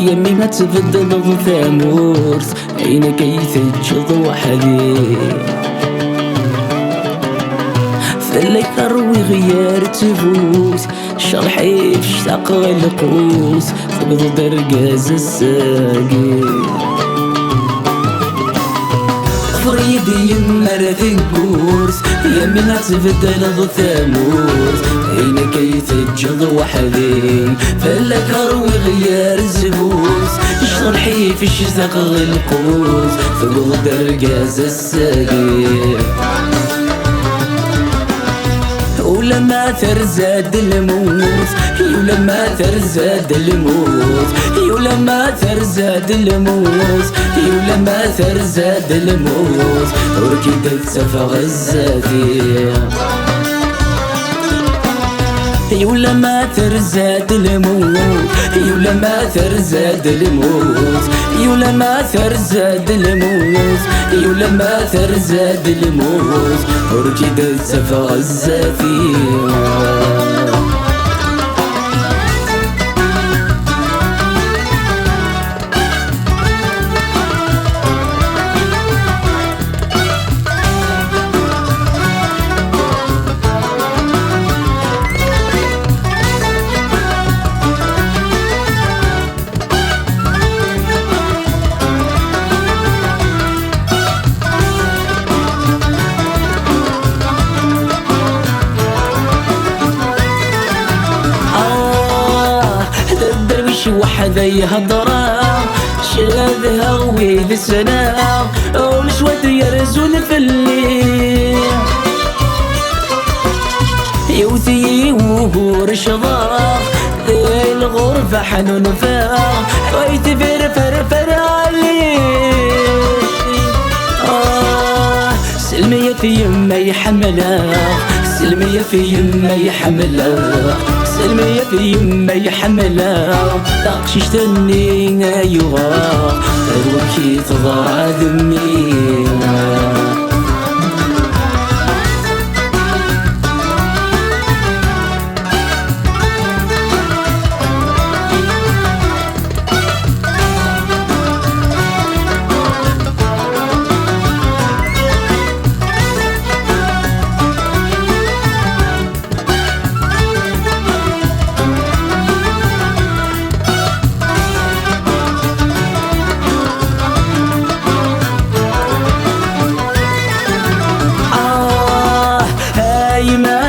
يمي ما تبدل ثامورت عينك يثجض وحدي فلك اروي غيار تفوت شرحي فشتاق القوس تقض درقاز الساقي فريدي يمر ثقورت يمي ما تبدل ثامورت عينك يثجض وحدي فلك اروي غيار الزبوس شرحي في الشتاق القوس تقض درقاز الساقي ولما ترزاد الموت ولما ترزاد الموت ولما ترزاد الموت ولما ترزاد الموت وركدت سفغ الزادي ولما ترزاد الموت ولما ترزاد الموت ولما ترزاد الموت ولما ترزاد الموت وركدت سفغ الزفير وحدا يهضرا شادها ويل سنة والشواد يرزون في الليل يوثي وهور شضاق ذي الغرفة حنون فاق ويتفر فر عليه سلمية في يما يحملها سلمية في يما يحملها سلمية في يما يحملها تقشيش تني أيوها الوكي تضرع ذميها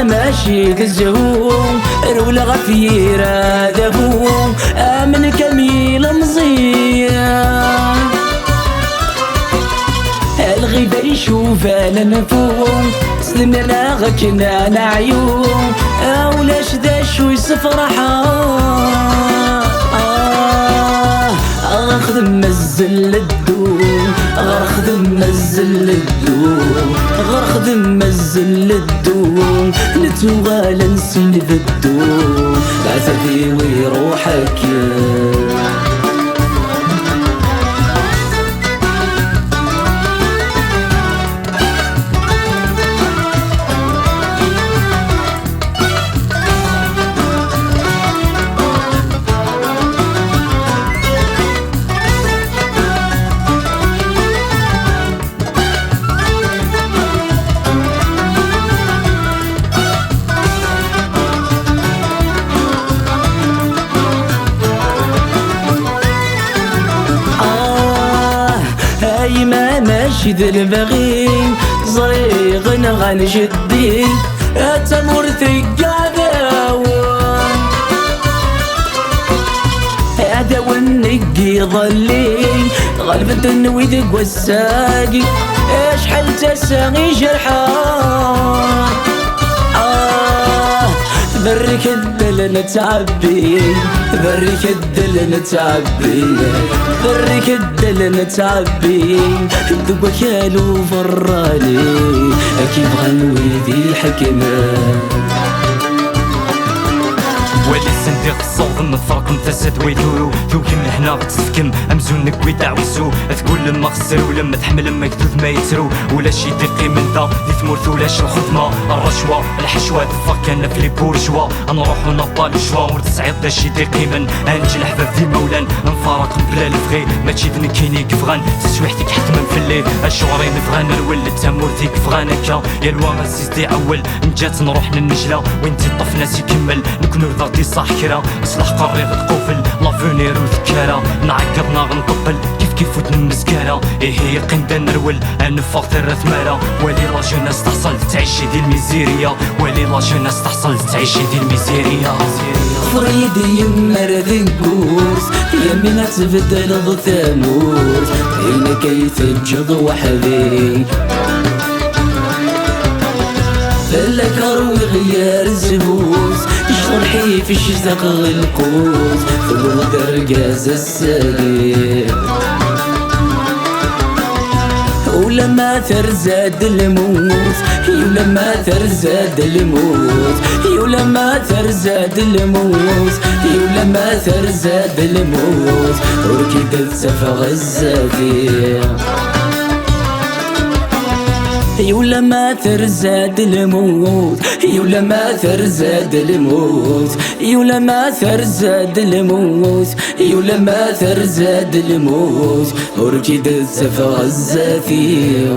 ماشي الزهوم رولا غفيرة دفوم آمن كميل مزيان الغيبة يشوف لنفوم سلمنا غكنا نعيوم أولاش دا شوي سفرحة غرخدم مزل الدوم غرخدم مزل الدوم غرخدم مزل الدوم نتوغال نسلف الدوم العتبي ويروحك ما ماشي ذا البغي زريغ غن جدي تمر ثقا داون نقي ظلي غلبت النويذ والساقي اشحال تساغي جرحان برك الدل نتعبي برك الدل نتعبي برك الدل نتعبي ذوق كالو فرالي كيف غنوي ذي حكمه سنديق الصوت نفرق نتسد ويدورو توكي من هنا غتسفكم امزونك ويدع ويسو تقول لما خسر ولما تحمل ما يكذب ما يترو ولا شي دقي من ذا دي ثمورث ولا شي الخدمه الرشوه الحشوه دفاك انا في لي بورجوا نروح ونبال الشوا ورد سعيد دا شي دقي من انجلح باب في مولان نفارق بلا الفغي ما تشيدني كيني كفغان تسويحتك حتما في الليل الشعوري نبغى نرول تامورتي كفغانكا يا الوا سيستي اول نجات نروح للنجله وانتي طف ناس يكمل نكون رضاكي صح كرا اصلح قري غتقوفل لافونير وذكارة نعقدنا غنطبل كيف ونمزكارة ايه هي قندا نرول نفاق ثرة ثمارة ولي لا جوناس تحصل تعيشي دي الميزيريا ولي لا جوناس تحصل تعيشي دي الميزيريا فريدي يمر ذنكوس يمنا تبدل ضو ثاموس هنا كي تجد وحدي فالكر وغيار الزبوس شرحي في الشزق القوس ثبو درقاز السليم ولما ثرزاد الموت ولما ثرزاد الموت ولما ثرزاد الموت ولما ثرزاد الموت وركدت سفغ الزفير ولما ثرزاد الموت ولما ثرزاد الموت ولما ثرزاد الموت ولما ثرزاد الموت وركدت سفغ الزفير